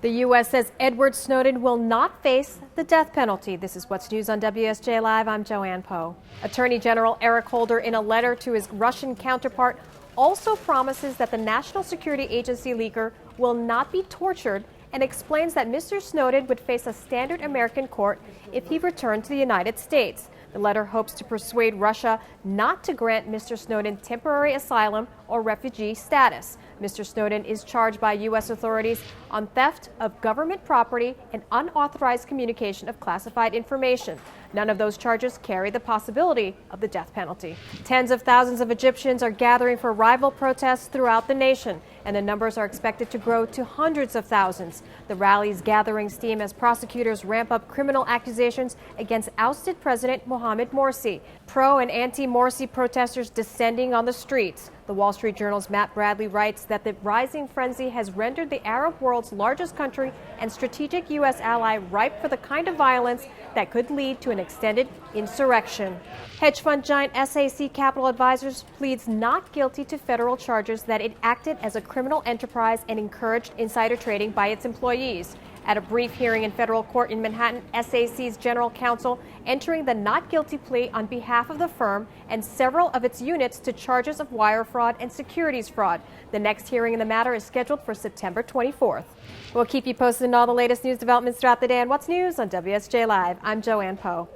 The U.S. says Edward Snowden will not face the death penalty. This is what's news on WSJ Live. I'm Joanne Po. Attorney General Eric Holder, in a letter to his Russian counterpart, also promises that the National Security Agency leaker will not be tortured and explains that Mr. Snowden would face a standard American court if he returned to the United States. The letter hopes to persuade Russia not to grant Mr. Snowden temporary asylum or refugee status. Mr. Snowden is charged by U.S. authorities on theft of government property and unauthorized communication of classified information. None of those charges carry the possibility of the death penalty. Tens of thousands of Egyptians are gathering for rival protests throughout the nation, and the numbers are expected to grow to hundreds of thousands. The rallies gathering steam as prosecutors ramp up criminal accusations against ousted President Mohamed Morsi. Pro- and anti-Morsi protesters descending on the streets. The Wall Street Journal's Matt Bradley writes that the rising frenzy has rendered the Arab world's largest country and strategic U.S. ally ripe for the kind of violence that could lead to an extended insurrection. Hedge fund giant SAC Capital Advisors pleads not guilty to federal charges that it acted as a criminal enterprise and encouraged insider trading by its employees. At a brief hearing in federal court in Manhattan, SAC's general counsel entering the not guilty plea on behalf of the firm and several of its units to charges of wire fraud and securities fraud. The next hearing in the matter is scheduled for September 24th. We'll keep you posted on all the latest news developments throughout the day on What's News on WSJ Live. I'm Joanne Po.